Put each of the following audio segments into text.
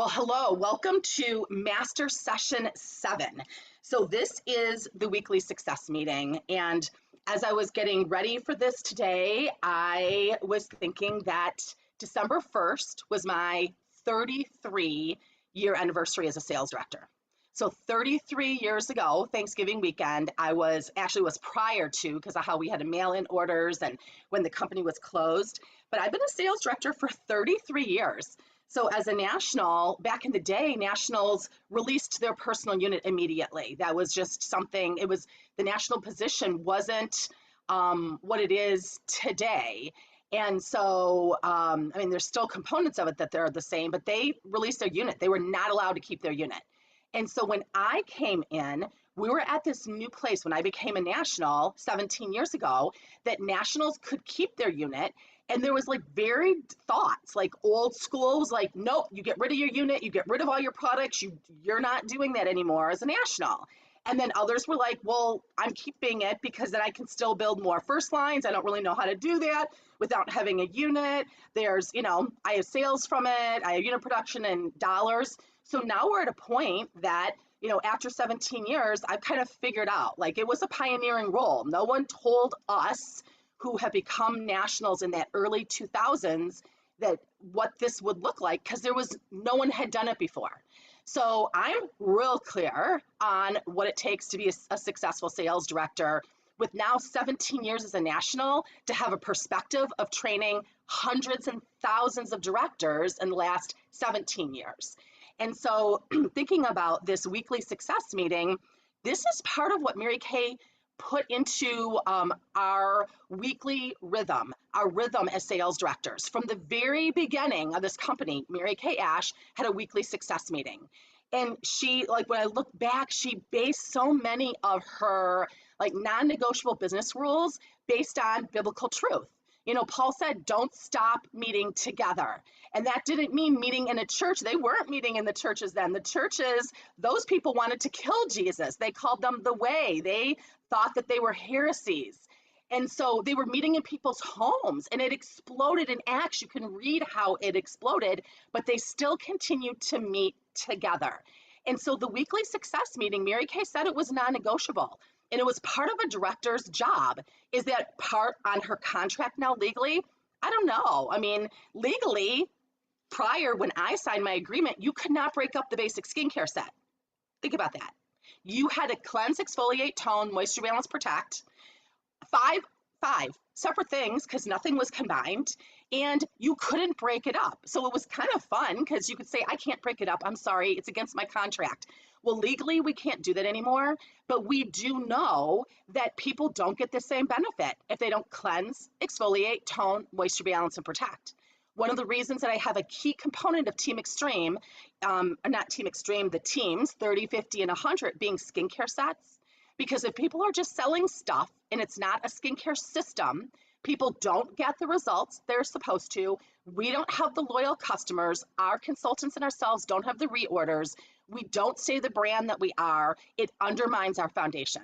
Well, hello, welcome to Master Session 7. So, this is the weekly success meeting. And as I was getting ready for this today, I was thinking that December 1st was my 33-year anniversary as a sales director. So 33 years ago, Thanksgiving weekend, was prior to because of how we had to mail in orders and when the company was closed. But I've been a sales director for 33 years. So as a national, back in the day, nationals released their personal unit immediately. That was just something, it was the national position wasn't what it is today. And so, there's still components of it that they're the same, but they released their unit. They were not allowed to keep their unit. And so when I came in, we were at this new place when I became a national 17 years ago that nationals could keep their unit. And there was like varied thoughts, like old school was like, nope, you get rid of your unit, you get rid of all your products, you're not doing that anymore as a national. And then others were like, well, I'm keeping it because then I can still build more first lines. I don't really know how to do that without having a unit. I have sales from it, I have unit production in dollars. So now we're at a point that, after 17 years, I've kind of figured out, like it was a pioneering role. No one told us who have become nationals in that early 2000s that what this would look like because no one had done it before. So I'm real clear on what it takes to be a successful sales director with now 17 years as a national to have a perspective of training hundreds and thousands of directors in the last 17 years. And so thinking about this weekly success meeting, this is part of what Mary Kay put into our weekly rhythm, our rhythm as sales directors. From the very beginning of this company, Mary Kay Ash had a weekly success meeting. And she, like when I look back, she based so many of her like non-negotiable business rules based on biblical truth. Paul said, don't stop meeting together. And that didn't mean meeting in a church. They weren't meeting in the churches then. The churches, those people wanted to kill Jesus. They called them the way. They thought that they were heresies. And so they were meeting in people's homes and it exploded in Acts. You can read how it exploded, but they still continued to meet together. And so the weekly success meeting, Mary Kay said it was non-negotiable. And it was part of a director's job. Is that part on her contract now legally? I don't know. Legally, prior when I signed my agreement, you could not break up the basic skincare set. Think about that. You had to cleanse, exfoliate, tone, moisture balance, protect. Five separate things because nothing was combined and you couldn't break it up. So it was kind of fun because you could say, I can't break it up. I'm sorry, it's against my contract. Well, legally, we can't do that anymore, but we do know that people don't get the same benefit if they don't cleanse, exfoliate, tone, moisture balance, and protect. One of the reasons that I have a key component of Team Extreme, not Team Extreme, the teams, 30, 50, and 100 being skincare sets, because if people are just selling stuff and it's not a skincare system, people don't get the results they're supposed to. We don't have the loyal customers. Our consultants and ourselves don't have the reorders. We don't say the brand that we are. It undermines our foundation.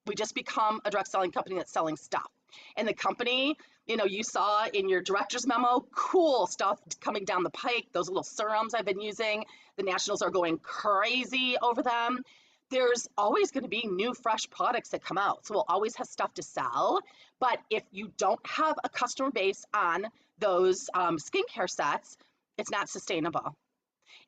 We just become a direct selling company that's selling stuff. And the company, you saw in your director's memo, cool stuff coming down the pike, those little serums I've been using. The nationals are going crazy over them. There's always going to be new, fresh products that come out. So we'll always have stuff to sell. But if you don't have a customer base on those skincare sets, it's not sustainable.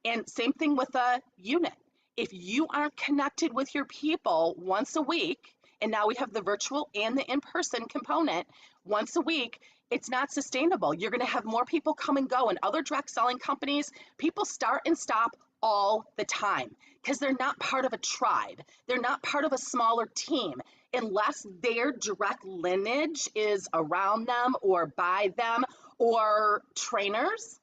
And same thing with a unit. If you aren't connected with your people once a week, and now we have the virtual and the in-person component once a week, it's not sustainable. You're going to have more people come and go. In other direct selling companies, people start and stop all the time because they're not part of a tribe. They're not part of a smaller team. Unless their direct lineage is around them or by them or trainers,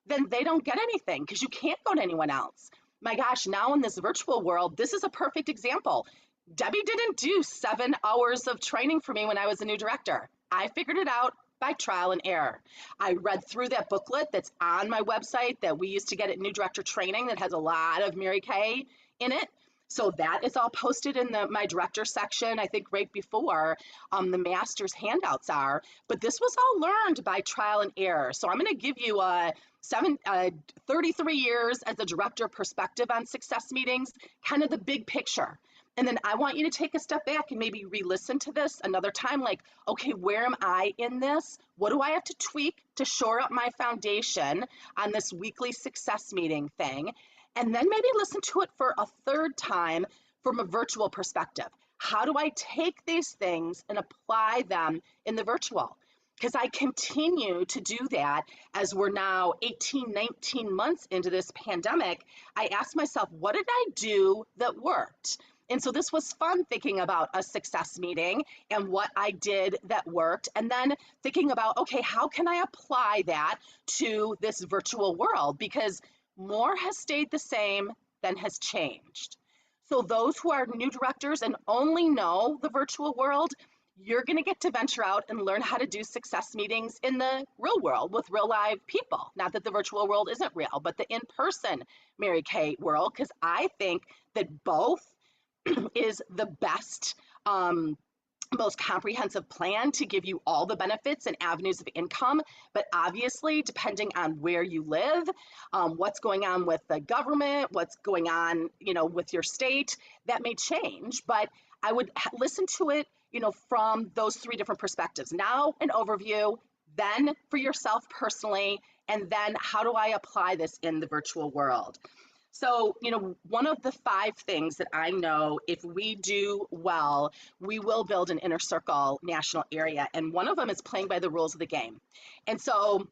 then they don't get anything because you can't go to anyone else. My gosh, now in this virtual world, this is a perfect example. Debbie didn't do 7 hours of training for me when I was a new director. I figured it out by trial and error. I read through that booklet that's on my website that we used to get at New Director Training that has a lot of Mary Kay in it. So that is all posted in my director section, I think right before the master's handouts are. But this was all learned by trial and error. So I'm going to give you a 33 years as a director perspective on success meetings, kind of the big picture. And then I want you to take a step back and maybe re-listen to this another time, like, okay, where am I in this? What do I have to tweak to shore up my foundation on this weekly success meeting thing? And then maybe listen to it for a third time from a virtual perspective. How do I take these things and apply them in the virtual? Because I continue to do that as we're now 18, 19 months into this pandemic. I asked myself, what did I do that worked? And so this was fun, thinking about a success meeting and what I did that worked. And then thinking about, okay, how can I apply that to this virtual world? Because more has stayed the same than has changed. So those who are new directors and only know the virtual world, you're going to get to venture out and learn how to do success meetings in the real world with real live people. Not that the virtual world isn't real, but the in-person Mary Kay world, because I think that both is the best, most comprehensive plan to give you all the benefits and avenues of income. But obviously, depending on where you live, what's going on with the government, what's going on, with your state, that may change. But I would listen to it, from those three different perspectives. Now, an overview, then for yourself personally, and then how do I apply this in the virtual world? So, one of the 5 things that I know if we do well, we will build an inner circle national area. And one of them is playing by the rules of the game. And so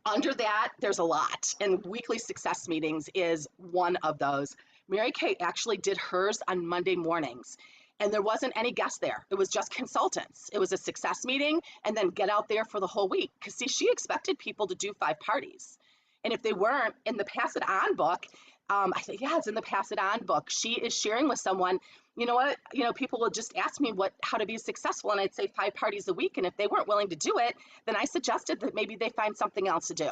under that, there's a lot. And weekly success meetings is one of those. Mary Kay actually did hers on Monday mornings. And there wasn't any guests there. It was just consultants. It was a success meeting and then get out there for the whole week. Because see, she expected people to do 5 parties. And if they weren't, in the Pass It On book, I think, yeah, it's in the Pass It On book, she is sharing with someone, you know what, people will just ask me how to be successful, and I'd say 5 parties a week, and if they weren't willing to do it, then I suggested that maybe they find something else to do.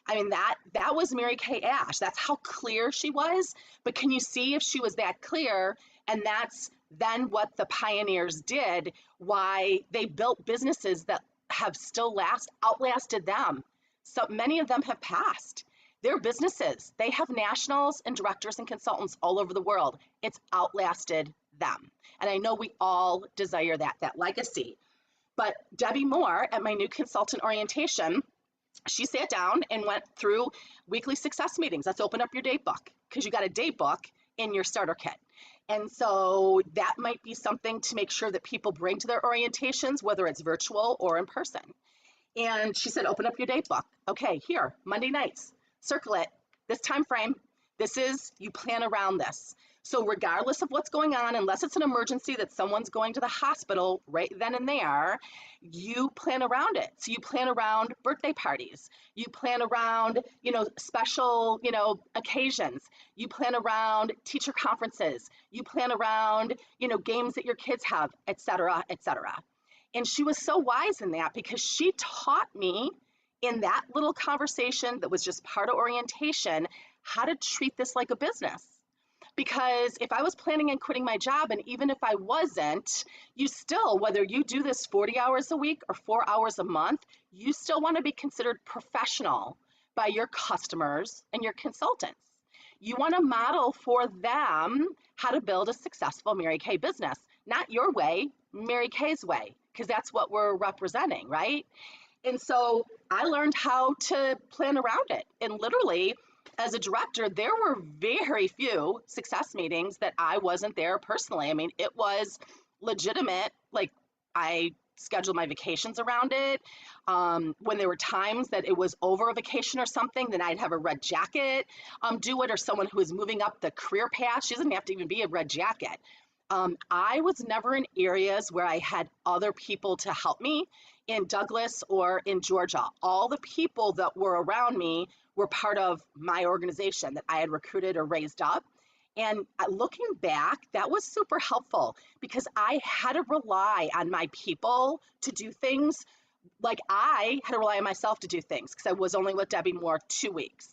I mean, that was Mary Kay Ash. That's how clear she was. But can you see if she was that clear? And that's then what the pioneers did, why they built businesses that have still outlasted them. So many of them have passed. Their businesses, they have nationals and directors and consultants all over the world. It's outlasted them. And I know we all desire that legacy. But Debbie Moore at my new consultant orientation, she sat down and went through weekly success meetings. Let's open up your date book, because you got a date book in your starter kit. And so that might be something to make sure that people bring to their orientations, whether it's virtual or in person. And she said, open up your date book. Okay, here, Monday nights, circle it, this time frame. You plan around this. So regardless of what's going on, unless it's an emergency that someone's going to the hospital right then and there, you plan around it. So you plan around birthday parties. You plan around, special, occasions. You plan around teacher conferences. You plan around, games that your kids have, et cetera, et cetera. And she was so wise in that, because she taught me in that little conversation that was just part of orientation, how to treat this like a business. Because if I was planning on quitting my job, and even if I wasn't, you still, whether you do this 40 hours a week or 4 hours a month, you still want to be considered professional by your customers and your consultants. You want to model for them how to build a successful Mary Kay business, not your way, Mary Kay's way, because that's what we're representing, right? And so I learned how to plan around it. And literally, as a director, there were very few success meetings that I wasn't there personally. I mean, it was legitimate. Like, I scheduled my vacations around it. When there were times that it was over a vacation or something, then I'd have a red jacket do it, or someone who was moving up the career path. She doesn't have to even be a red jacket. I was never in areas where I had other people to help me in Douglas or in Georgia. All the people that were around me were part of my organization that I had recruited or raised up. And looking back, that was super helpful, because I had to rely on my people to do things, like I had to rely on myself to do things, because I was only with Debbie Moore 2 weeks.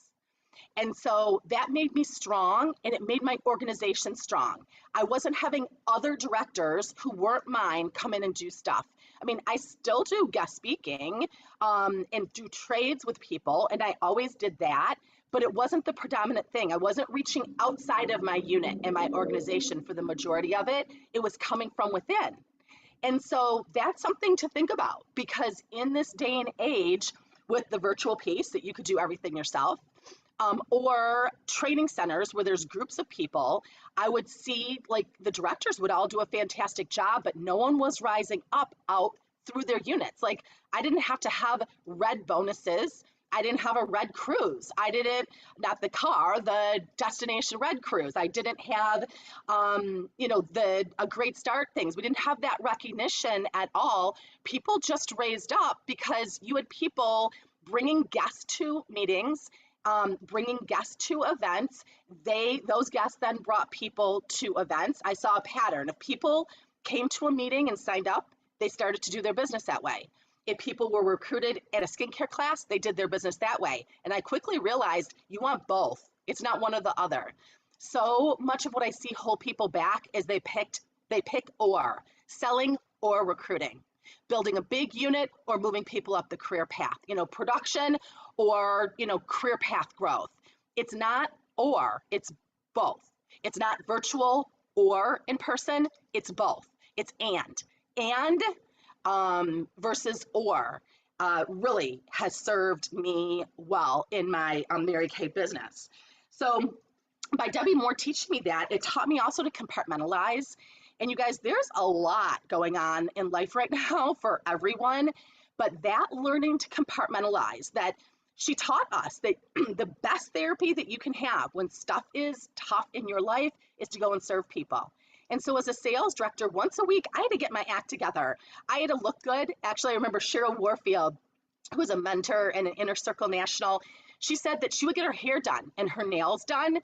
And so that made me strong and it made my organization strong. I wasn't having other directors who weren't mine come in and do stuff. I mean, I still do guest speaking and do trades with people, and I always did that, but it wasn't the predominant thing. I wasn't reaching outside of my unit and my organization for the majority of it. It was coming from within. And so that's something to think about because in this day and age, with the virtual piece that you could do everything yourself, or training centers where there's groups of people, I would see like the directors would all do a fantastic job, but no one was rising up out through their units. Like I didn't have to have red bonuses. I didn't have a red cruise. I didn't, not the car, the destination red cruise. I didn't have, the a great start things. We didn't have that recognition at all. People just raised up because you had people bringing guests to meetings, bringing guests to events. Those guests then brought people to events. I saw a pattern. If people came to a meeting and signed up, they started to do their business that way. If people were recruited at a skincare class, they did their business that way. And I quickly realized you want both. It's not one or the other. So much of what I see hold people back is they pick or selling or recruiting, building a big unit or moving people up the career path, production or, career path growth. It's not or, it's both. It's not virtual or in person, it's both. It's and versus or really has served me well in my Mary Kay business. So by Debbie Moore teaching me that, it taught me also to compartmentalize. And you guys, there's a lot going on in life right now for everyone, but that learning to compartmentalize, that she taught us that the best therapy that you can have when stuff is tough in your life is to go and serve people. And so as a sales director, once a week, I had to get my act together. I had to look good. Actually, I remember Cheryl Warfield, who was a mentor and an Inner Circle National, she said that she would get her hair done and her nails done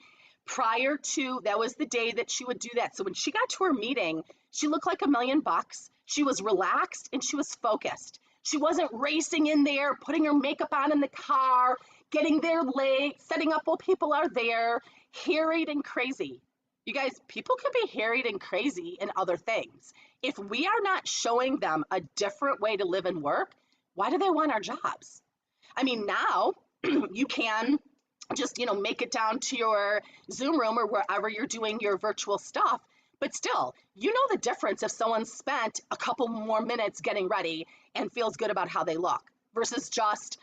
prior to, that was the day that she would do that. So when she got to her meeting, she looked like $1,000,000. She was relaxed and she was focused. She wasn't racing in there, putting her makeup on in the car, getting there late, setting up while people are there, harried and crazy. You guys, people can be harried and crazy in other things. If we are not showing them a different way to live and work, why do they want our jobs? I mean, now you can just, make it down to your Zoom room or wherever you're doing your virtual stuff. But still, you know the difference if someone spent a couple more minutes getting ready and feels good about how they look versus just,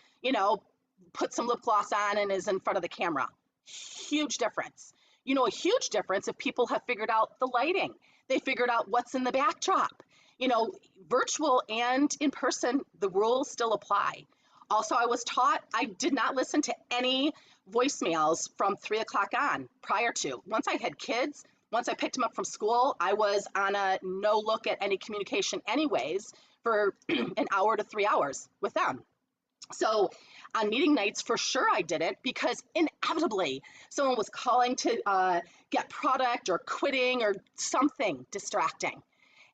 put some lip gloss on and is in front of the camera. Huge difference. A huge difference if people have figured out the lighting. They figured out what's in the backdrop. Virtual and in person, the rules still apply. Also, I was taught I did not listen to any voicemails from 3 o'clock on prior to. Once I had kids, once I picked them up from school, I was on a no look at any communication anyways for an hour to 3 hours with them. So on meeting nights, for sure I didn't, because inevitably someone was calling to get product or quitting or something distracting.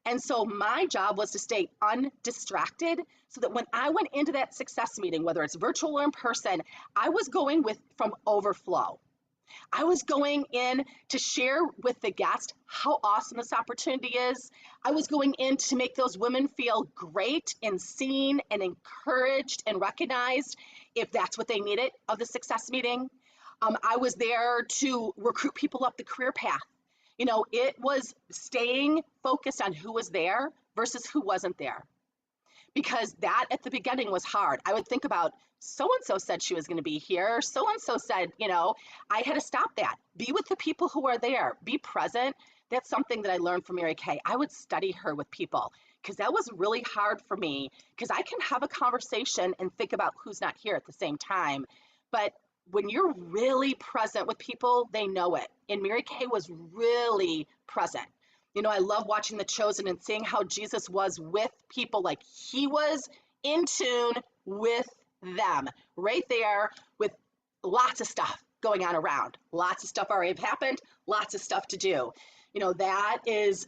And so my job was to stay undistracted so that when I went into that success meeting, whether it's virtual or in person, I was going from overflow. I was going in to share with the guest how awesome this opportunity is. I was going in to make those women feel great and seen and encouraged and recognized if that's what they needed of the success meeting. I was there to recruit people up the career path. It was staying focused on who was there versus who wasn't there. Because that at the beginning was hard. I would think about so-and-so said she was going to be here. So-and-so said, I had to stop that. Be with the people who are there. Be present. That's something that I learned from Mary Kay. I would study her with people because that was really hard for me because I can have a conversation and think about who's not here at the same time. But when you're really present with people, they know it. And Mary Kay was really present. I love watching The Chosen and seeing how Jesus was with people, like he was in tune with them right there with lots of stuff going on around. Lots of stuff already have happened, lots of stuff to do. That has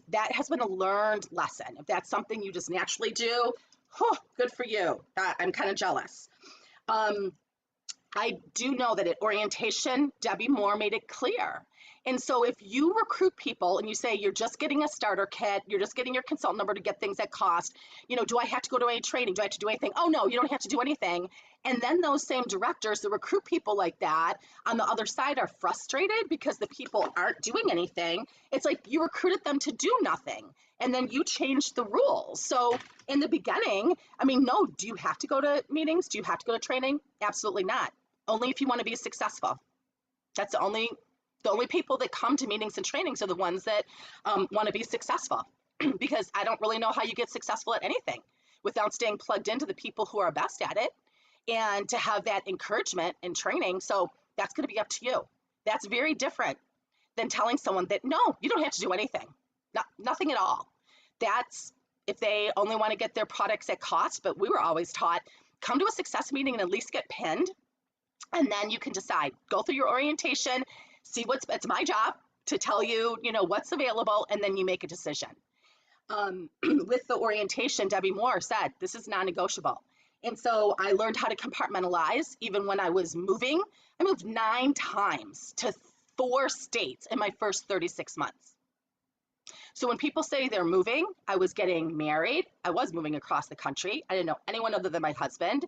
been a learned lesson. If that's something you just naturally do, good for you. I'm kind of jealous. I do know that at orientation, Debbie Moore made it clear. And so if you recruit people and you say you're just getting a starter kit, you're just getting your consultant number to get things at cost, do I have to go to any training? Do I have to do anything? Oh, no, you don't have to do anything. And then those same directors that recruit people like that on the other side are frustrated because the people aren't doing anything. It's like you recruited them to do nothing. And then you changed the rules. So in the beginning, no, do you have to go to meetings? Do you have to go to training? Absolutely not. Only if you want to be successful. That's the only people that come to meetings and trainings are the ones that want to be successful. Because I don't really know how you get successful at anything without staying plugged into the people who are best at it and to have that encouragement and training. So that's going to be up to you. That's very different than telling someone that, no, you don't have to do anything. Nothing at all. That's if they only want to get their products at cost. But we were always taught, come to a success meeting and at least get pinned. And then you can decide, go through your orientation, see it's my job to tell you, what's available, and then you make a decision. With the orientation, Debbie Moore said, this is non-negotiable. And so I learned how to compartmentalize even when I was moving. I moved 9 times to 4 states in my first 36 months. So when people say they're moving, I was getting married. I was moving across the country. I didn't know anyone other than my husband.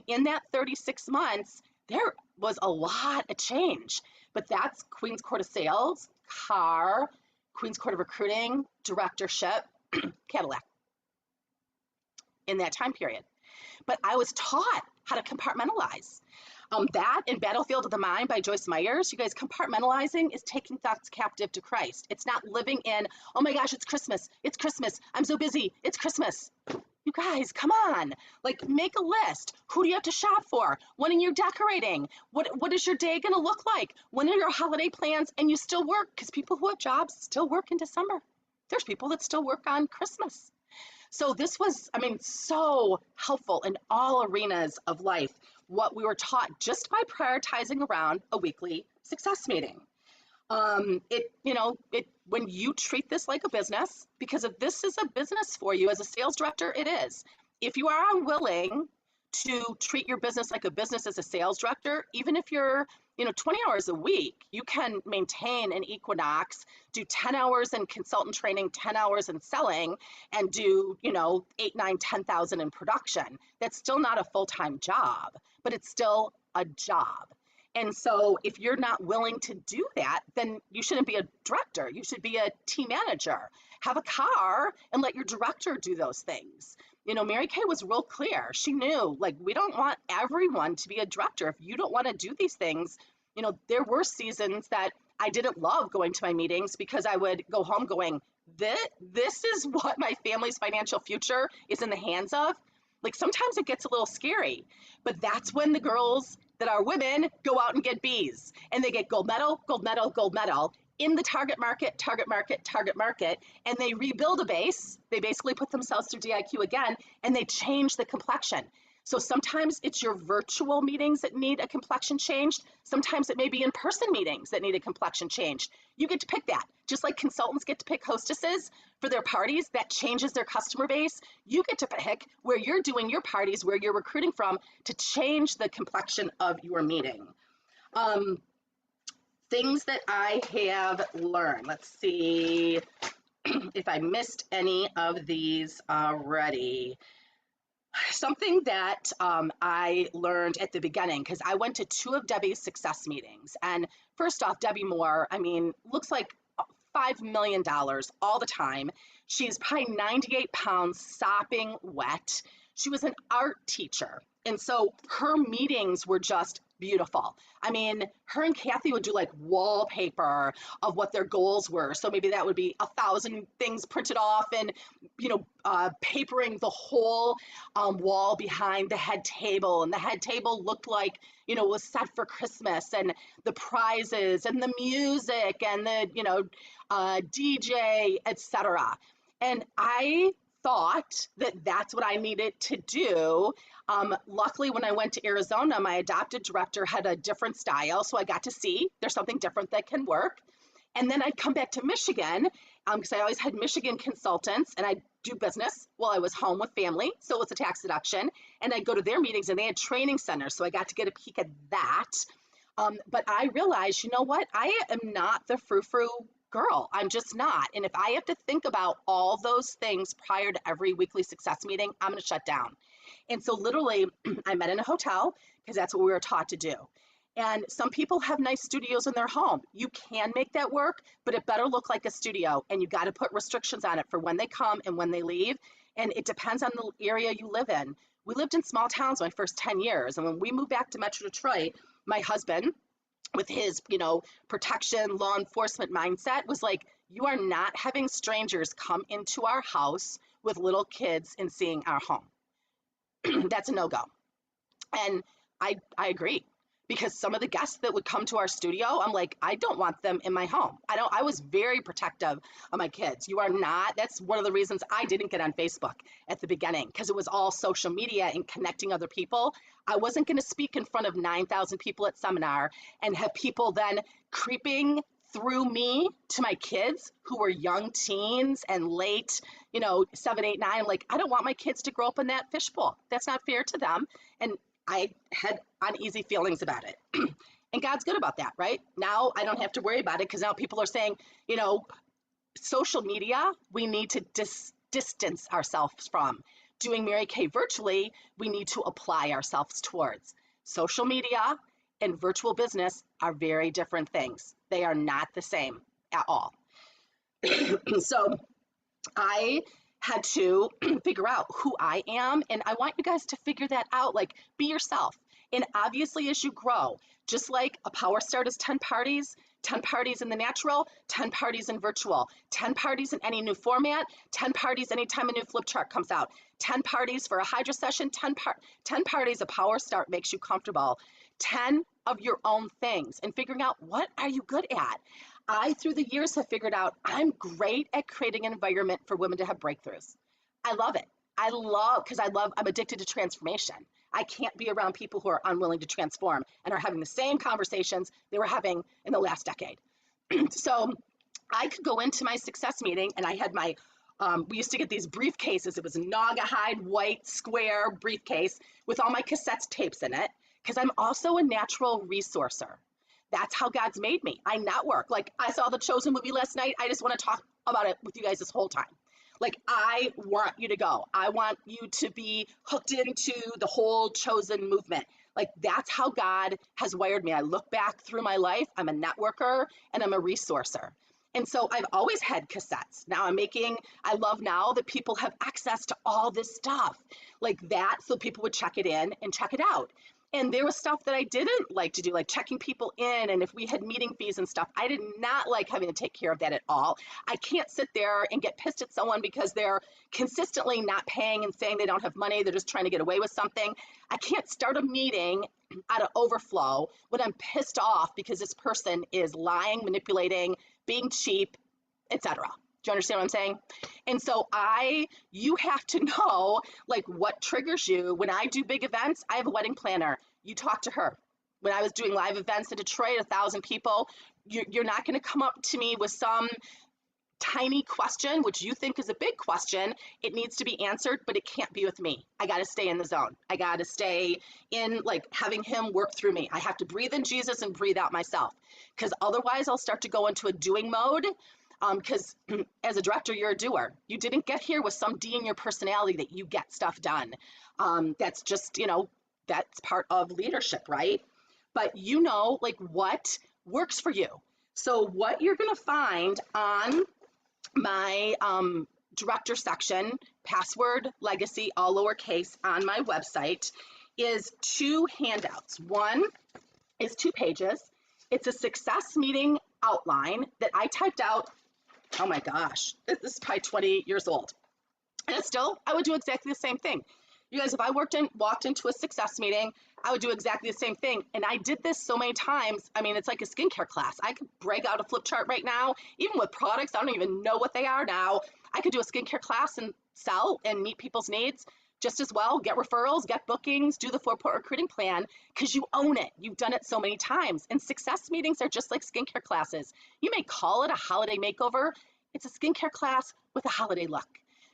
In that 36 months, there was a lot of change. But that's Queen's Court of Sales, car, Queen's Court of Recruiting, directorship, Cadillac in that time period. But I was taught how to compartmentalize. That in Battlefield of the Mind by Joyce Myers, you guys, compartmentalizing is taking thoughts captive to Christ. It's not living in, oh my gosh, it's Christmas, I'm so busy, it's Christmas. You guys, come on, make a list. Who do you have to shop for? When are you decorating? What is your day gonna look like? When are your holiday plans? And you still work, because people who have jobs still work in December. There's people that still work on Christmas. So this was, so helpful in all arenas of life, what we were taught just by prioritizing around a weekly success meeting. When you treat this like a business, because if this is a business for you as a sales director, it is. If you are unwilling to treat your business like a business as a sales director, even if you're 20 hours a week, you can maintain an Equinox, do 10 hours in consultant training, 10 hours in selling, and do 8, 9, 10,000 in production. That's still not a full-time job, but it's still a job. And so if you're not willing to do that, then you shouldn't be a director. You should be a team manager. Have a car and let your director do those things. Mary Kay was real clear. She knew, we don't want everyone to be a director. If you don't want to do these things, there were seasons that I didn't love going to my meetings because I would go home going, this is what my family's financial future is in the hands of. Sometimes it gets a little scary, but that's when the girls that are women go out and get B's and they get gold medal, gold medal, gold medal in the target market, and they rebuild a base. They basically put themselves through DIQ again, and they change the complexion. So sometimes it's your virtual meetings that need a complexion changed. Sometimes it may be in-person meetings that need a complexion changed. You get to pick that. Just like consultants get to pick hostesses for their parties, that changes their customer base. You get to pick where you're doing your parties, where you're recruiting from, to change the complexion of your meeting. Things that I have learned. Let's see if I missed any of these already. Something that I learned at the beginning, because I went to 2 of Debbie's success meetings. And first off, Debbie Moore, looks like $5 million all the time. She's probably 98 pounds, sopping wet. She was an art teacher. And so her meetings were just beautiful. Her and Kathy would do wallpaper of what their goals were. So maybe that would be 1,000 things printed off and, papering the whole wall behind the head table. And the head table looked like, was set for Christmas, and the prizes and the music and the, DJ, etc. And I thought that that's what I needed to do. Luckily, when I went to Arizona, my adopted director had a different style, so I got to see there's something different that can work. And then I'd come back to Michigan, because I always had Michigan consultants, and I'd do business while I was home with family, so it was a tax deduction. And I'd go to their meetings, and they had training centers, so I got to get a peek at that. But I realized, you know what? I am not the frou-frou girl. I'm just not. And if I have to think about all those things prior to every weekly success meeting, I'm going to shut down. And so literally, I met in a hotel because that's what we were taught to do. And some people have nice studios in their home. You can make that work, but it better look like a studio. And you got to put restrictions on it for when they come and when they leave. And it depends on the area you live in. We lived in small towns my first 10 years. And when we moved back to Metro Detroit, my husband, with his, protection, law enforcement mindset, was like, you are not having strangers come into our house with little kids and seeing our home. That's a no-go. And I agree, because some of the guests that would come to our studio, I'm like, I don't want them in my home. I was very protective of my kids. You are not. That's one of the reasons I didn't get on Facebook at the beginning, because it was all social media and connecting other people. I wasn't going to speak in front of 9,000 people at seminar and have people then creeping through me to my kids who were young teens and late, 7, 8, 9. Like, I don't want my kids to grow up in that fishbowl. That's not fair to them. And I had uneasy feelings about it. And God's good about that, right? Now I don't have to worry about it, because now people are saying, social media, we need to distance ourselves from. Doing Mary Kay virtually, we need to apply ourselves towards. Social media and virtual business are very different things. They are not the same at all. So I had to figure out who I am, and I want you guys to figure that out. Like, be yourself. And obviously, as you grow, just like a power start is 10 parties in the natural, 10 parties in virtual, 10 parties in any new format, 10 parties anytime a new flip chart comes out, 10 parties for a Hydra session, 10 parties a power start makes you comfortable, 10 of your own things, and figuring out, what are you good at? I, through the years, have figured out I'm great at creating an environment for women to have breakthroughs. I love it. I'm addicted to transformation. I can't be around people who are unwilling to transform and are having the same conversations they were having in the last decade. So I could go into my success meeting, and I had my, we used to get these briefcases. It was a Naugahyde white square briefcase with all my cassette tapes in it, because I'm also a natural resourcer. That's how God's made me. I network. Like, I saw the Chosen movie last night. I just want to talk about it with you guys this whole time. Like, I want you to go. I want you to be hooked into the whole Chosen movement. Like, that's how God has wired me. I look back through my life. I'm a networker and I'm a resourcer. And so I've always had cassettes. I love now that people have access to all this stuff like that. So people would check it in and check it out. And there was stuff that I didn't like to do, like checking people in. And if we had meeting fees and stuff, I did not like having to take care of that at all. I can't sit there and get pissed at someone because they're consistently not paying and saying they don't have money. They're just trying to get away with something. I can't start a meeting out of overflow when I'm pissed off because this person is lying, manipulating, being cheap, etc. Do you understand what I'm saying? And so you have to know, like, what triggers you. When I do big events, I have a wedding planner. You talk to her. When I was doing live events in Detroit, 1,000 people, you're not going to come up to me with some tiny question, which you think is a big question. It needs to be answered, but it can't be with me. I got to stay in the zone. I got to stay in, like, having him work through me. I have to breathe in Jesus and breathe out myself, because otherwise I'll start to go into a doing mode. Because as a director, you're a doer. You didn't get here with some D in your personality that you get stuff done. That's just, that's part of leadership, right? But like, what works for you. So what you're going to find on my director section, password, legacy, all lowercase, on my website, is 2 handouts. One is 2 pages. It's a success meeting outline that I typed out. Oh my gosh, this is probably 20 years old. And still, I would do exactly the same thing. You guys, if I walked into a success meeting, I would do exactly the same thing. And I did this so many times. I mean, it's like a skincare class. I could break out a flip chart right now, even with products. I don't even know what they are now. I could do a skincare class and sell and meet people's needs just as well, get referrals, get bookings, do the 4-point recruiting plan, because you own it. You've done it so many times. And success meetings are just like skincare classes. You may call it a holiday makeover. It's a skincare class with a holiday look.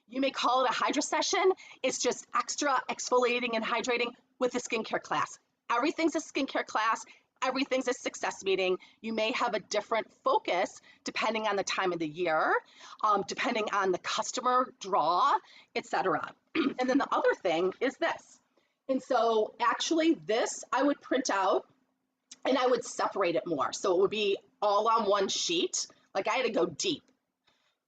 You may call it a hydra session. It's just extra exfoliating and hydrating with a skincare class. Everything's a skincare class. Everything's a success meeting. You may have a different focus depending on the time of the year, depending on the customer draw, etc. And then the other thing is this. And so actually this I would print out and I would separate it more. So it would be all on one sheet. Like I had to go deep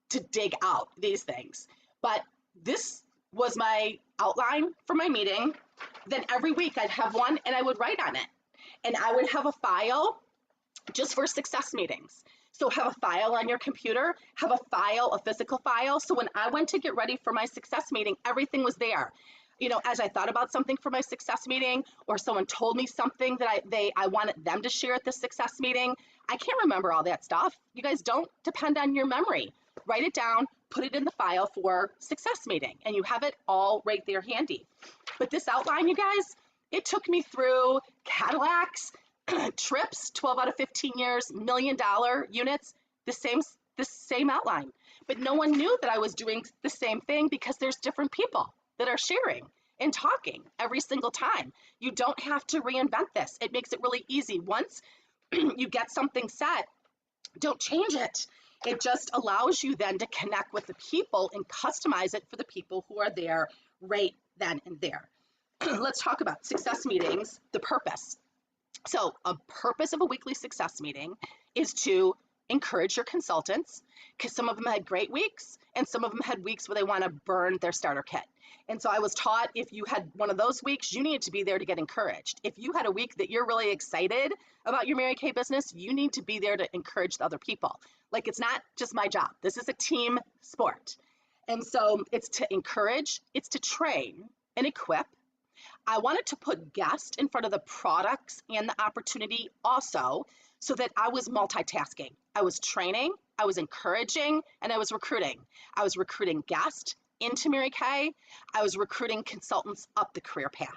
to dig out these things. But this was my outline for my meeting. Then every week I'd have one and I would write on it. And I would have a file just for success meetings. So have a file on your computer, have a file, a physical file. So when I went to get ready for my success meeting, everything was there. You know, as I thought about something for my success meeting, or someone told me something that I wanted them to share at the success meeting, I can't remember all that stuff. You guys, don't depend on your memory. Write it down, put it in the file for success meeting, and you have it all right there handy. But this outline, you guys, it took me through Cadillacs, trips, 12 out of 15 years, $1 million units, the same outline. But no one knew that I was doing the same thing because there's different people that are sharing and talking every single time. You don't have to reinvent this. It makes it really easy. Once you get something set, don't change it. It just allows you then to connect with the people and customize it for the people who are there right then and there. Let's talk about success meetings, the purpose. So a purpose of a weekly success meeting is to encourage your consultants, because some of them had great weeks and some of them had weeks where they want to burn their starter kit. And so I was taught, if you had one of those weeks, you need to be there to get encouraged. If you had a week that you're really excited about your Mary Kay business, you need to be there to encourage the other people. Like, it's not just my job. This is a team sport. And so it's to encourage, it's to train and equip. I wanted to put guest in front of the products and the opportunity also, so that I was multitasking. I was training, I was encouraging, and I was recruiting. I was recruiting guests into Mary Kay. I was recruiting consultants up the career path.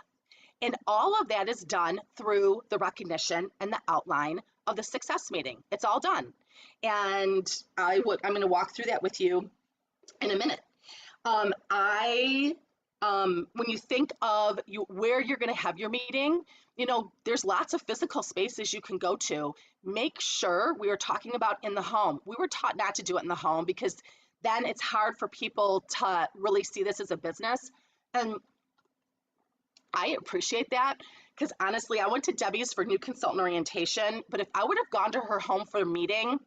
And all of that is done through the recognition and the outline of the success meeting. It's all done. And I'm going to walk through that with you in a minute. When you think of where you're going to have your meeting, you know, there's lots of physical spaces you can go to. Make sure, we were talking about in the home. We were taught not to do it in the home because then it's hard for people to really see this as a business. And I appreciate that, because honestly, I went to Debbie's for new consultant orientation, but if I would have gone to her home for a meeting,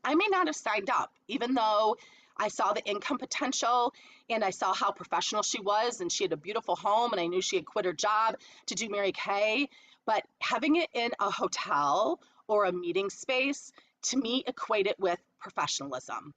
I may not have signed up, even though I saw the income potential and I saw how professional she was, and she had a beautiful home, and I knew she had quit her job to do Mary Kay. But having it in a hotel or a meeting space, to me, equated with professionalism.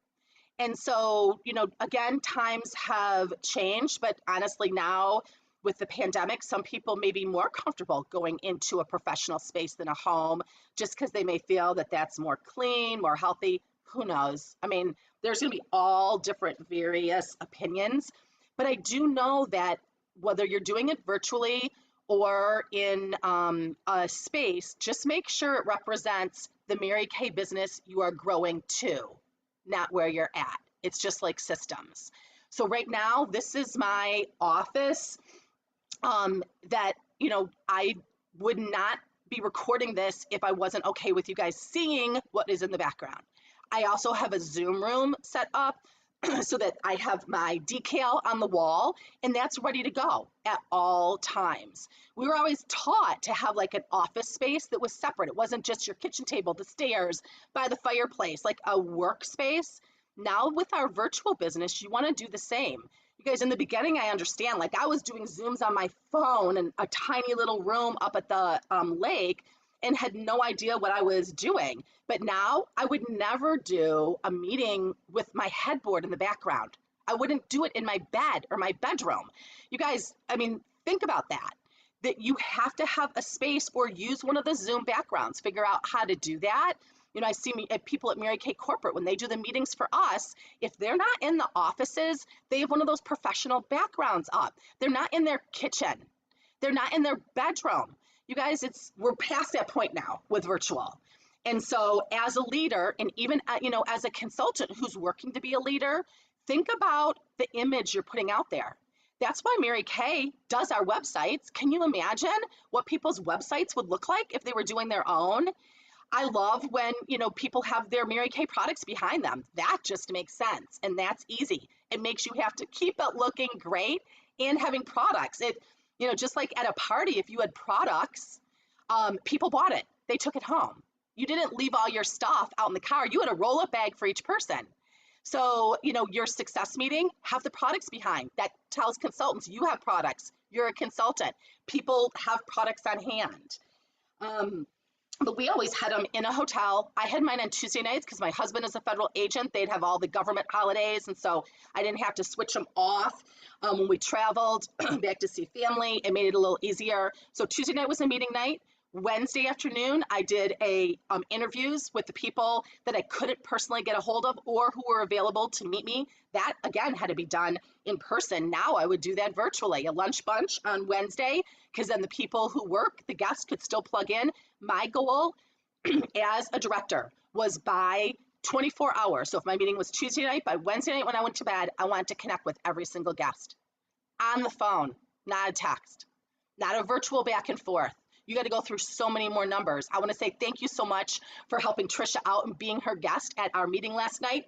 And so, you know, again, times have changed, but honestly now with the pandemic, some people may be more comfortable going into a professional space than a home, just because they may feel that that's more clean, more healthy. Who knows? I mean, there's going to be all different various opinions, but I do know that whether you're doing it virtually or in a space, just make sure it represents the Mary Kay business you are growing to, not where you're at. It's just like systems. So right now, this is my office that, you know, I would not be recording this if I wasn't okay with you guys seeing what is in the background. I also have a Zoom room set up so that I have my decal on the wall, and that's ready to go at all times. We were always taught to have like an office space that was separate. It wasn't just your kitchen table, the stairs, by the fireplace, like a workspace. Now with our virtual business, you want to do the same. You guys, in the beginning, I understand, like I was doing Zooms on my phone in a tiny little room up at the lake and had no idea what I was doing. But now I would never do a meeting with my headboard in the background. I wouldn't do it in my bed or my bedroom. You guys, I mean, think about that you have to have a space or use one of the Zoom backgrounds. Figure out how to do that. You know, I see people at Mary Kay Corporate, when they do the meetings for us, if they're not in the offices, they have one of those professional backgrounds up. They're not in their kitchen. They're not in their bedroom. You guys, we're past that point now with virtual. And so as a leader, and even, you know, as a consultant who's working to be a leader, Think about the image you're putting out there. That's why Mary Kay does our websites. Can you imagine what people's websites would look like if they were doing their own? I love when, people have their Mary Kay products behind them. That just makes sense, and that's easy. It makes you have to keep it looking great and having products. Just like at a party, if you had products, people bought it. They took it home. You didn't leave all your stuff out in the car. You had a roll-up bag for each person. So, your success meeting, have the products behind. That tells consultants you have products. You're a consultant. People have products on hand. But we always had them in a hotel. I had mine on Tuesday nights because my husband is a federal agent. They'd have all the government holidays, and so I didn't have to switch them off when we traveled back to see family. It made it a little easier. So Tuesday night was a meeting night. Wednesday afternoon, I did interviews with the people that I couldn't personally get a hold of or who were available to meet me. That, again, had to be done in person. Now I would do that virtually, a lunch bunch on Wednesday, because then the people who work, the guests, could still plug in. My goal as a director was by 24 hours. So if my meeting was Tuesday night, by Wednesday night when I went to bed, I wanted to connect with every single guest on the phone, not a text, not a virtual back and forth. You got to go through so many more numbers. I want to say thank you so much for helping Trisha out and being her guest at our meeting last night.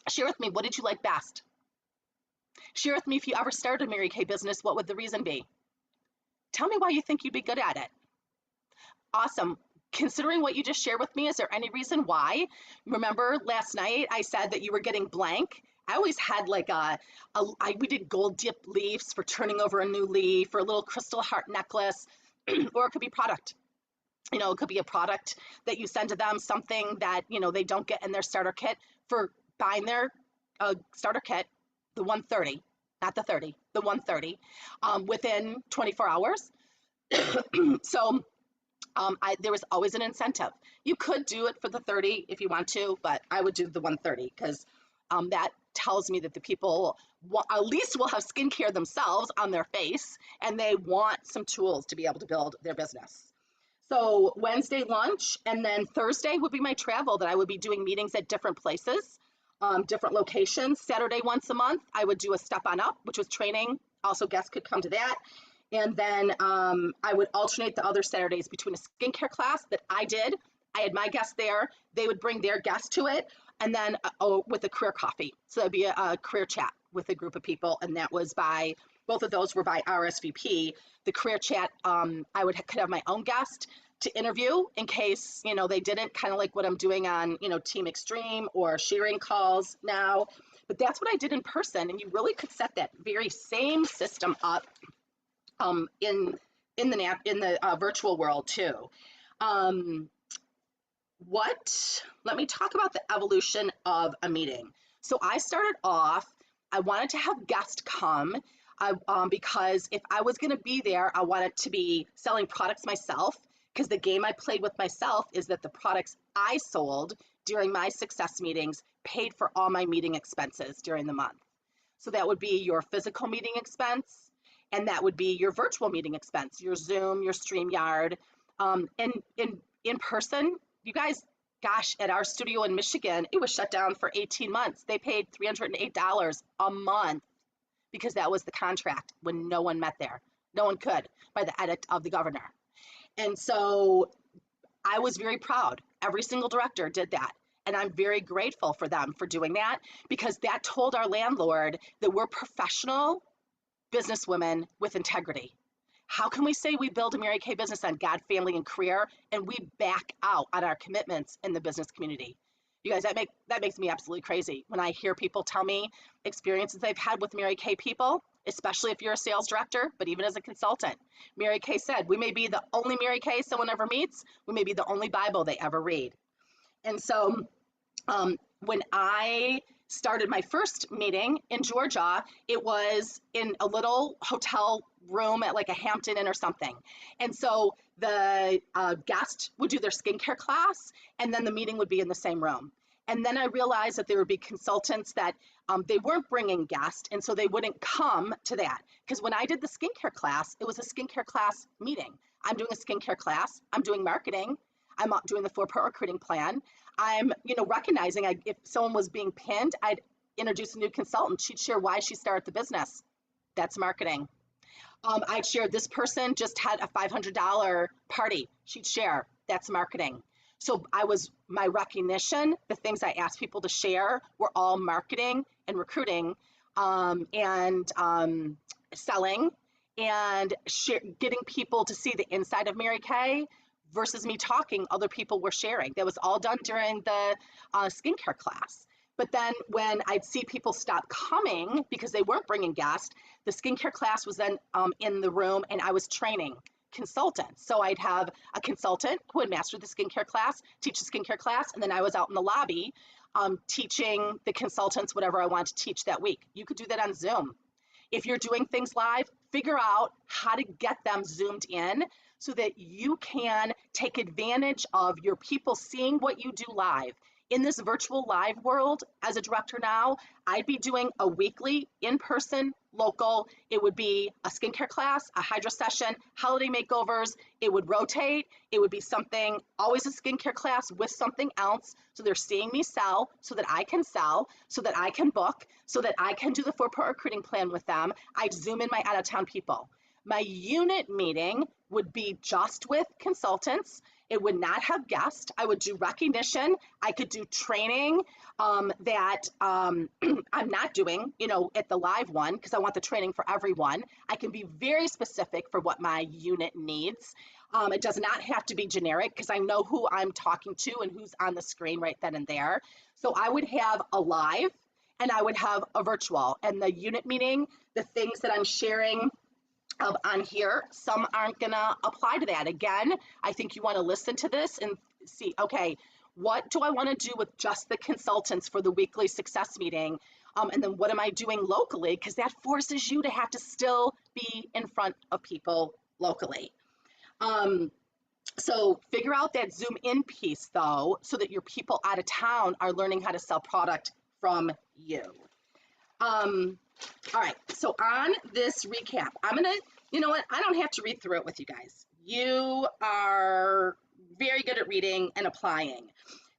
Share with me, what did you like best? Share with me, if you ever started a Mary Kay business, what would the reason be? Tell me why you think you'd be good at it. Awesome. Considering what you just shared with me, is there any reason why? Remember last night I said that you were getting blank? I always had like we did gold dip leaves for turning over a new leaf, or a little crystal heart necklace, or it could be product. It could be a product that you send to them, something that, they don't get in their starter kit. For buying their starter kit, the 130, not the 30, the 130, within 24 hours. So there was always an incentive. You could do it for the 30 if you want to, but I would do the 130 because that tells me that the people at least will have skincare themselves on their face, and they want some tools to be able to build their business. So Wednesday lunch, and then Thursday would be my travel, that I would be doing meetings at different places, different locations. Saturday once a month, I would do a Step On Up, which was training. Also, guests could come to that. And then I would alternate the other Saturdays between a skincare class that I did. I had my guests there. They would bring their guests to it. And then with a career coffee. So that'd be a career chat with a group of people. And that was both of those were by RSVP. The career chat, could have my own guest to interview in case, they didn't, kind of like what I'm doing on, Team Extreme or sharing calls now. But that's what I did in person. And you really could set that very same system up in the virtual world too. Let me talk about the evolution of a meeting. So I started off, I wanted to have guests come because if I was going to be there, I wanted to be selling products myself, because the game I played with myself is that the products I sold during my success meetings paid for all my meeting expenses during the month. So that would be your physical meeting expense, and that would be your virtual meeting expense, your Zoom, your StreamYard, and in person. You guys, gosh, at our studio in Michigan, it was shut down for 18 months. They paid $308 a month because that was the contract when no one met there. No one could, by the edict of the governor. And so I was very proud. Every single director did that. And I'm very grateful for them for doing that, because that told our landlord that we're professional businesswomen with integrity. How can we say we build a Mary Kay business on God, family, and career, and we back out on our commitments in the business community? You guys, that makes me absolutely crazy when I hear people tell me experiences they've had with Mary Kay people, especially if you're a sales director, but even as a consultant. Mary Kay said, we may be the only Mary Kay someone ever meets, we may be the only Bible they ever read. And so when I started my first meeting in Georgia, it was in a little hotel room at like a Hampton Inn or something. And so the guest would do their skincare class, and then the meeting would be in the same room. And then I realized that there would be consultants that they weren't bringing guests, and so they wouldn't come to that. Because when I did the skincare class, it was a skincare class meeting. I'm doing a skincare class, I'm doing marketing, I'm doing the 4-part recruiting plan. I'm, recognizing if someone was being pinned, I'd introduce a new consultant, she'd share why she started the business. That's marketing. I'd share this person just had a $500 party. She'd share. That's marketing. So my recognition, the things I asked people to share were all marketing and recruiting, and selling, and getting people to see the inside of Mary Kay versus me talking. Other people were sharing. That was all done during the skincare class. But then when I'd see people stop coming because they weren't bringing guests, the skincare class was then in the room, and I was training consultants. So I'd have a consultant who had mastered the skincare class, teach the skincare class, and then I was out in the lobby teaching the consultants whatever I wanted to teach that week. You could do that on Zoom. If you're doing things live, figure out how to get them zoomed in so that you can take advantage of your people seeing what you do live. In this virtual live world, as a director now, I'd be doing a weekly in-person local. It would be a skincare class, a hydro session, holiday makeovers. It would rotate. It would be something, always a skincare class with something else. So they're seeing me sell so that I can sell, so that I can book, so that I can do the 4-part recruiting plan with them. I'd Zoom in my out-of-town people. My unit meeting would be just with consultants. It would not have guests. I would do recognition. I could do training that I'm not doing, at the live one, because I want the training for everyone. I can be very specific for what my unit needs. It does not have to be generic because I know who I'm talking to and who's on the screen right then and there. So I would have a live and I would have a virtual. And the unit meeting, the things that I'm sharing on here, some aren't gonna apply to that. Again, I think you want to listen to this and see, okay, what do I want to do with just the consultants for the weekly success meeting? And then what am I doing locally? Because that forces you to have to still be in front of people locally. So figure out that Zoom in piece though, so that your people out of town are learning how to sell product from you. All right, so on this recap, I'm gonna, you know what, I don't have to read through it with you guys. You are very good at reading and applying.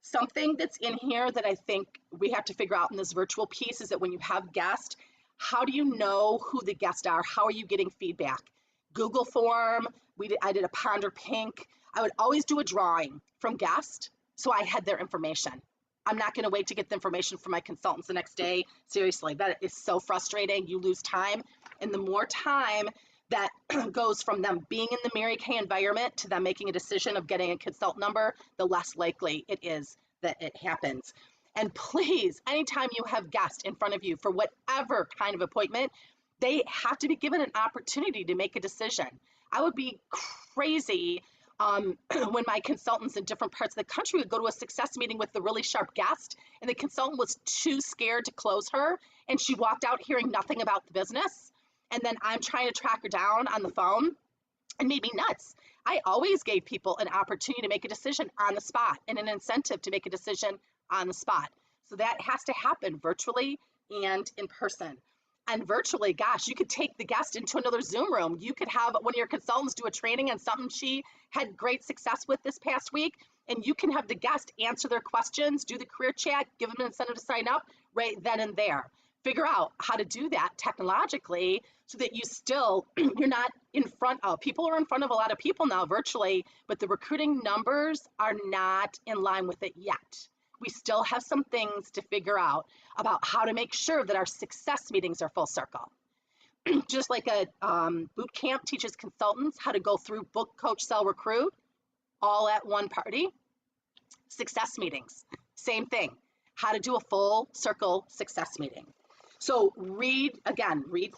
Something that's in here that I think we have to figure out in this virtual piece is that when you have guests, how do you know who the guests are? How are you getting feedback? Google form, I did a Ponder Pink. I would always do a drawing from guests so I had their information. I'm not going to wait to get the information from my consultants the next day. Seriously, that is so frustrating. You lose time. And the more time that goes from them being in the Mary Kay environment to them making a decision of getting a consultant number, the less likely it is that it happens. And please, anytime you have guests in front of you for whatever kind of appointment, they have to be given an opportunity to make a decision. I would be crazy when my consultants in different parts of the country would go to a success meeting with the really sharp guest and the consultant was too scared to close her and she walked out hearing nothing about the business. And then I'm trying to track her down on the phone. It made me nuts. I always gave people an opportunity to make a decision on the spot and an incentive to make a decision on the spot. So that has to happen virtually and in person. And virtually, gosh, you could take the guest into another Zoom room. You could have one of your consultants do a training on something she had great success with this past week, and you can have the guest answer their questions, do the career chat, give them an incentive to sign up right then and there. Figure out how to do that technologically so that you still, you're not in front of, people are in front of a lot of people now virtually, but the recruiting numbers are not in line with it yet. We still have some things to figure out about how to make sure that our success meetings are full circle. Just like a boot camp teaches consultants how to go through book, coach, sell, recruit, all at one party. Success meetings, same thing. How to do a full circle success meeting. So read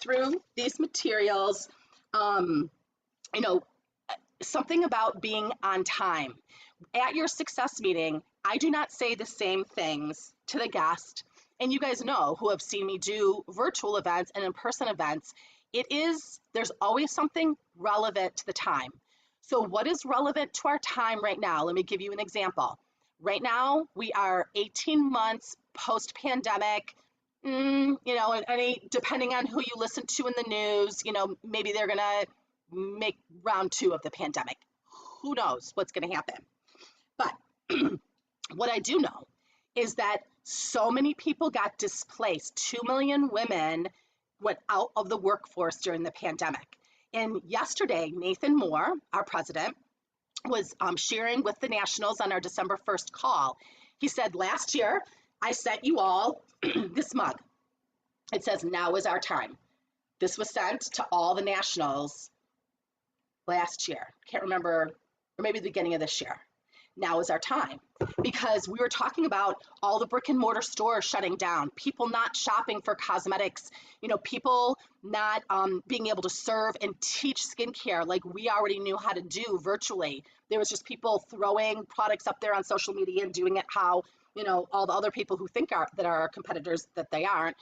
through these materials. Something about being on time. At your success meeting, I do not say the same things to the guest. And you guys know who have seen me do virtual events and in-person events. There's always something relevant to the time. So what is relevant to our time right now? Let me give you an example. Right now, we are 18 months post-pandemic. Depending on who you listen to in the news, maybe they're gonna make round 2 of the pandemic. Who knows what's gonna happen? But what I do know is that so many people got displaced. 2 million women went out of the workforce during the pandemic. And yesterday, Nathan Moore, our president, was sharing with the Nationals on our December 1st call. He said, last year, I sent you all this mug. It says, now is our time. This was sent to all the Nationals last year. Can't remember, or maybe the beginning of this year. Now is our time, because we were talking about all the brick and mortar stores shutting down, people not shopping for cosmetics, people not being able to serve and teach skincare like we already knew how to do virtually. There was just people throwing products up there on social media and doing it how, all the other people who think that are our competitors, that they aren't,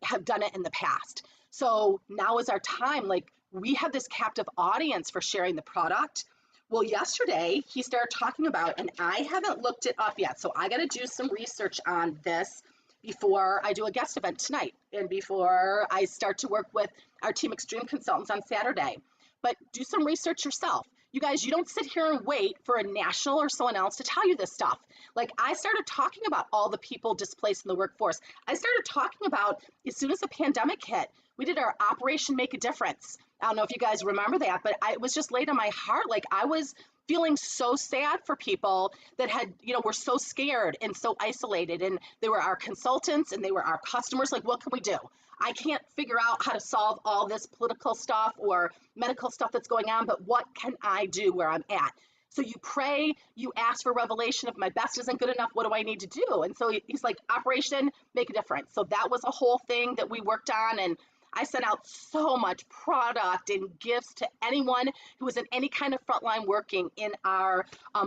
have done it in the past. So now is our time. Like, we have this captive audience for sharing the product. Well, yesterday he started talking about, and I haven't looked it up yet, so I got to do some research on this before I do a guest event tonight and before I start to work with our Team Extreme consultants on Saturday. But do some research yourself. You guys, you don't sit here and wait for a national or someone else to tell you this stuff. Like, I started talking about all the people displaced in the workforce. I started talking about, as soon as the pandemic hit, we did our Operation Make a Difference. I don't know if you guys remember that, but it was just laid on my heart. Like, I was feeling so sad for people that had, were so scared and so isolated, and they were our consultants and they were our customers. Like, what can we do? I can't figure out how to solve all this political stuff or medical stuff that's going on, but what can I do where I'm at? So you pray, you ask for revelation. If my best isn't good enough, what do I need to do? And so he's like, Operation Make a Difference. So that was a whole thing that we worked on, and I sent out so much product and gifts to anyone who was in any kind of frontline working in our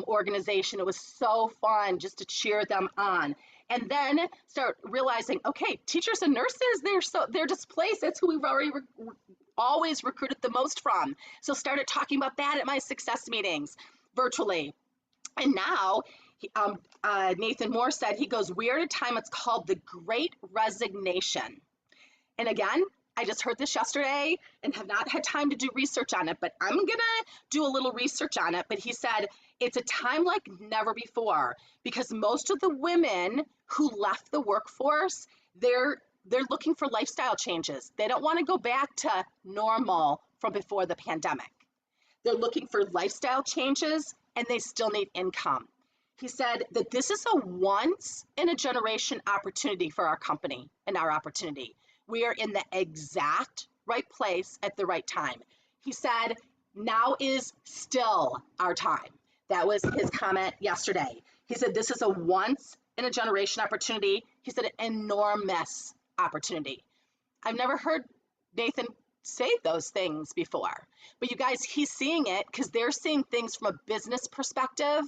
organization. It was so fun just to cheer them on. And then start realizing, okay, teachers and nurses, they're displaced. That's who we've already always recruited the most from. So started talking about that at my success meetings virtually. And now Nathan Moore said, he goes, we're at a time, it's called the Great Resignation. And again, I just heard this yesterday and have not had time to do research on it, but I'm going to do a little research on it. But he said it's a time like never before, because most of the women who left the workforce, they're looking for lifestyle changes. They don't want to go back to normal from before the pandemic. They're looking for lifestyle changes, and they still need income. He said that this is a once in a generation opportunity for our company and our opportunity. We are in the exact right place at the right time. He said, now is still our time. That was his comment yesterday. He said, this is a once in a generation opportunity. He said, an enormous opportunity. I've never heard Nathan say those things before, but you guys, he's seeing it because they're seeing things from a business perspective.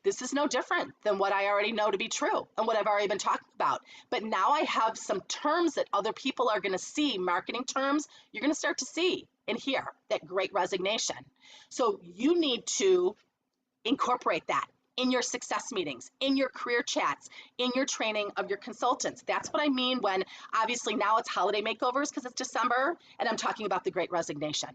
This is no different than what I already know to be true and what I've already been talking about. But now I have some terms that other people are going to see, marketing terms, you're going to start to see and hear that Great Resignation. So you need to incorporate that in your success meetings, in your career chats, in your training of your consultants. That's what I mean when obviously now it's holiday makeovers because it's December, and I'm talking about the Great Resignation,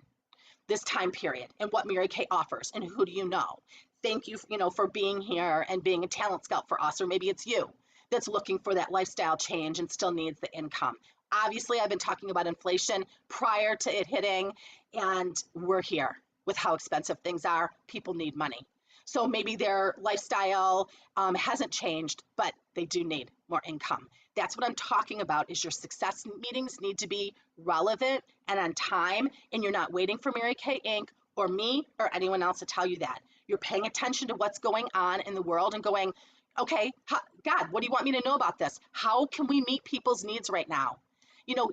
this time period, and what Mary Kay offers, and who do you know? Thank you, for being here and being a talent scout for us, or maybe it's you that's looking for that lifestyle change and still needs the income. Obviously, I've been talking about inflation prior to it hitting, and we're here with how expensive things are. People need money. So maybe their lifestyle hasn't changed, but they do need more income. That's what I'm talking about, is your success meetings need to be relevant and on time, and you're not waiting for Mary Kay Inc. or me or anyone else to tell you that. You're paying attention to what's going on in the world and going, okay, God, what do you want me to know about this? How can we meet people's needs right now?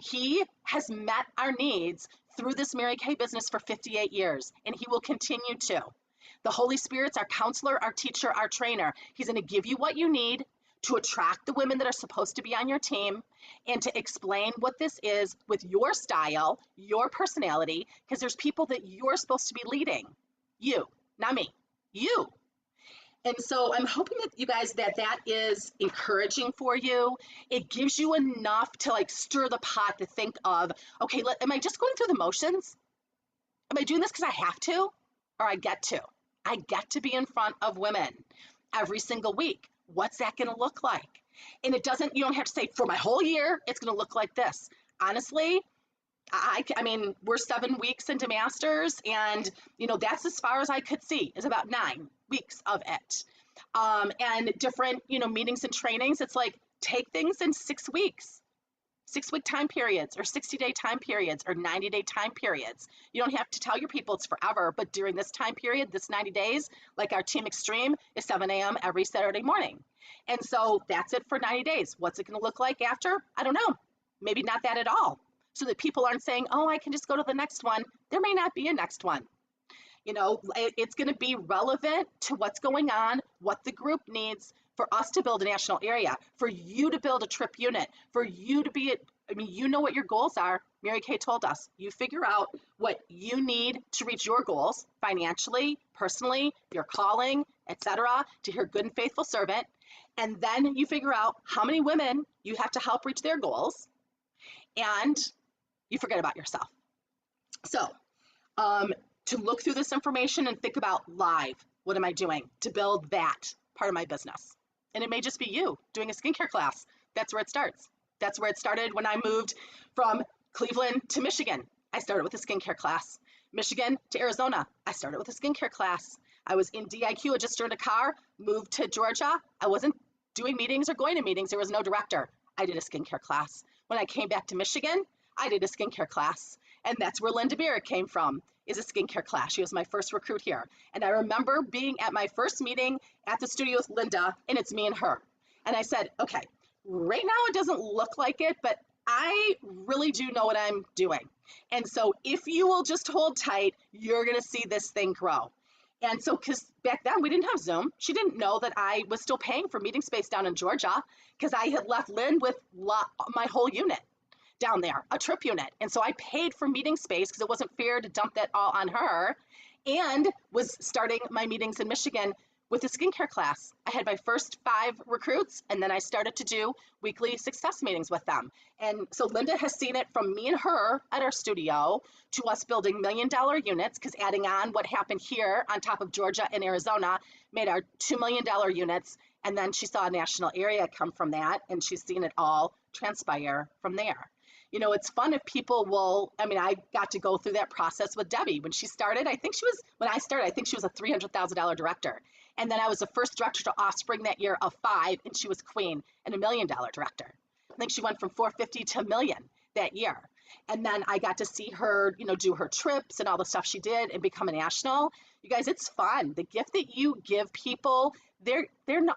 He has met our needs through this Mary Kay business for 58 years, and he will continue to. The Holy Spirit's our counselor, our teacher, our trainer. He's going to give you what you need to attract the women that are supposed to be on your team and to explain what this is with your style, your personality, because there's people that you're supposed to be leading. You, not me, you. And so I'm hoping that you guys, that is encouraging for you. It gives you enough to stir the pot to think of, okay, am I just going through the motions? Am I doing this because I have to, or I get to? I get to be in front of women every single week. What's that going to look like? And you don't have to say for my whole year, it's going to look like this. Honestly, I mean, we're 7 weeks into masters, and that's as far as I could see is about 9 weeks of it. And different, meetings and trainings. It's like take things in 6 weeks, 6 week time periods, or 60-day time periods, or 90-day time periods. You don't have to tell your people it's forever, but during this time period, this 90 days, like our Team Extreme is 7 a.m. every Saturday morning. And so that's it for 90 days. What's it going to look like after? I don't know. Maybe not that at all. So that people aren't saying, oh, I can just go to the next one. There may not be a next one. It's going to be relevant to what's going on, what the group needs for us to build a national area, for you to build a trip unit, for you to be, you know what your goals are. Mary Kay told us, you figure out what you need to reach your goals financially, personally, your calling, etc., to hear good and faithful servant. And then you figure out how many women you have to help reach their goals, and you forget about yourself. So, to look through this information and think about live, what am I doing to build that part of my business? And it may just be you doing a skincare class. That's where it starts. That's where it started when I moved from Cleveland to Michigan. I started with a skincare class. Michigan to Arizona, I started with a skincare class. I was in DIQ, I just joined a car, moved to Georgia. I wasn't doing meetings or going to meetings. There was no director. I did a skincare class. When I came back to Michigan, I did a skincare class. And that's where Linda Barrett came from, is a skincare class. She was my first recruit here. And I remember being at my first meeting at the studio with Linda, and it's me and her. And I said, okay, right now it doesn't look like it, but I really do know what I'm doing. And so if you will just hold tight, you're going to see this thing grow. And so, because back then we didn't have Zoom, she didn't know that I was still paying for meeting space down in Georgia, because I had left Lynn with my whole unit down there, a trip unit. And so I paid for meeting space because it wasn't fair to dump that all on her, and was starting my meetings in Michigan with a skincare class. I had my first 5 recruits, and then I started to do weekly success meetings with them. And so Linda has seen it from me and her at our studio to us building $1 million units, because adding on what happened here on top of Georgia and Arizona made our $2 million units. And then she saw a national area come from that, and she's seen it all transpire from there. It's fun if people will, I got to go through that process with Debbie. When she started, when I started, I think she was a $300,000 director. And then I was the first director to Offspring that year of 5, and she was queen and $1 million director. I think she went from 450 to $1 million that year. And then I got to see her, do her trips and all the stuff she did and become a national. You guys, it's fun. The gift that you give people, they're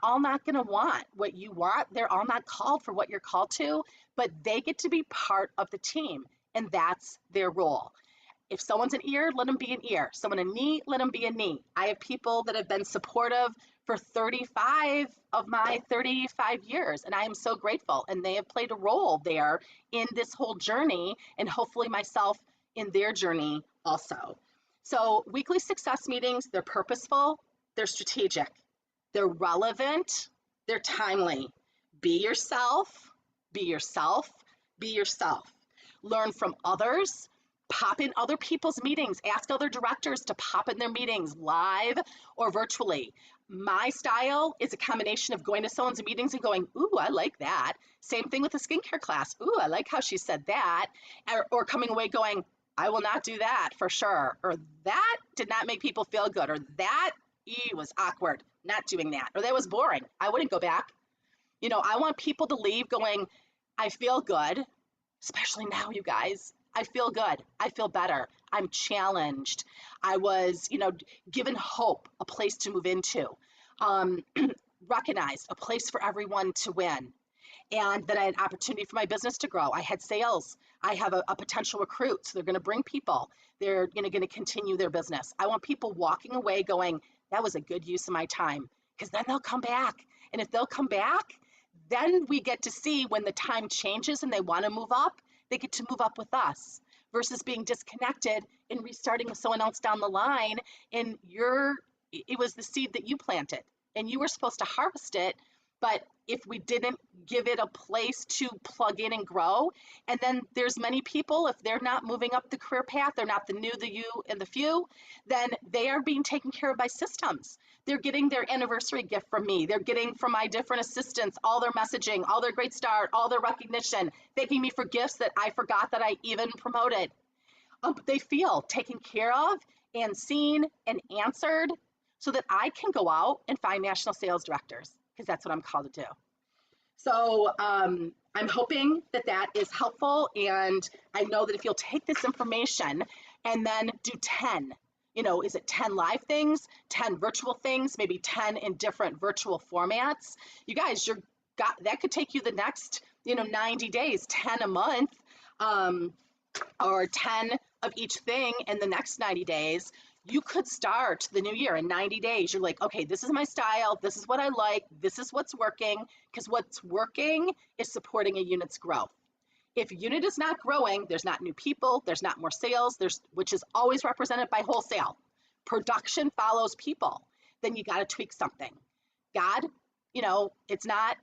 all not going to want what you want. They're all not called for what you're called to, but they get to be part of the team, and that's their role. If someone's an ear, let them be an ear. Someone a knee, let them be a knee. I have people that have been supportive for 35 of my 35 years, and I am so grateful. And they have played a role there in this whole journey, and hopefully myself in their journey also. So weekly success meetings, they're purposeful, they're strategic, they're relevant, they're timely. Be yourself, be yourself, be yourself. Learn from others. Pop in other people's meetings. Ask other directors to pop in their meetings live or virtually. My style is a combination of going to someone's meetings and going, ooh, I like that. Same thing with the skincare class. Ooh, I like how she said that. Or coming away going, I will not do that for sure. Or that did not make people feel good. Or that was awkward, not doing that. Or that was boring. I wouldn't go back. I want people to leave going, I feel good, especially now, you guys. I feel good. I feel better. I'm challenged. I was, given hope, a place to move into, recognized, a place for everyone to win. And that I had an opportunity for my business to grow. I had sales. I have a potential recruit, so they're going to bring people. They're going to continue their business. I want people walking away going, that was a good use of my time, because then they'll come back. And if they'll come back, then we get to see when the time changes and they want to move up, they get to move up with us versus being disconnected and restarting with someone else down the line. And it was the seed that you planted, and you were supposed to harvest it But if we didn't give it a place to plug in and grow, and then there's many people, if they're not moving up the career path, they're not the new, the you, and the few, then they are being taken care of by systems. They're getting their anniversary gift from me. They're getting from my different assistants all their messaging, all their great start, all their recognition, thanking me for gifts that I forgot that I even promoted. They feel taken care of and seen and answered so that I can go out and find national sales directors because that's what I'm called to do. So I'm hoping that that is helpful. And I know that if you'll take this information and then do 10, is it 10 live things, 10 virtual things, maybe 10 in different virtual formats? You guys, that could take you the next, 90 days, 10 a month, or 10 of each thing in the next 90 days. You could start the new year in 90 days. You're like, okay, this is my style. This is what I like. This is what's working. Because what's working is supporting a unit's growth. If a unit is not growing, there's not new people, there's not more sales, which is always represented by wholesale. Production follows people. Then you got to tweak something. God, it's not,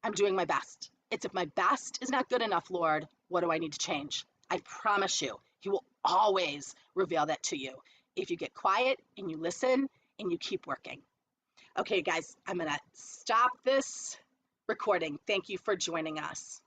I'm doing my best. It's if my best is not good enough, Lord, what do I need to change? I promise you, He will always reveal that to you if you get quiet and you listen and you keep working. Okay, guys, I'm going to stop this recording. Thank you for joining us.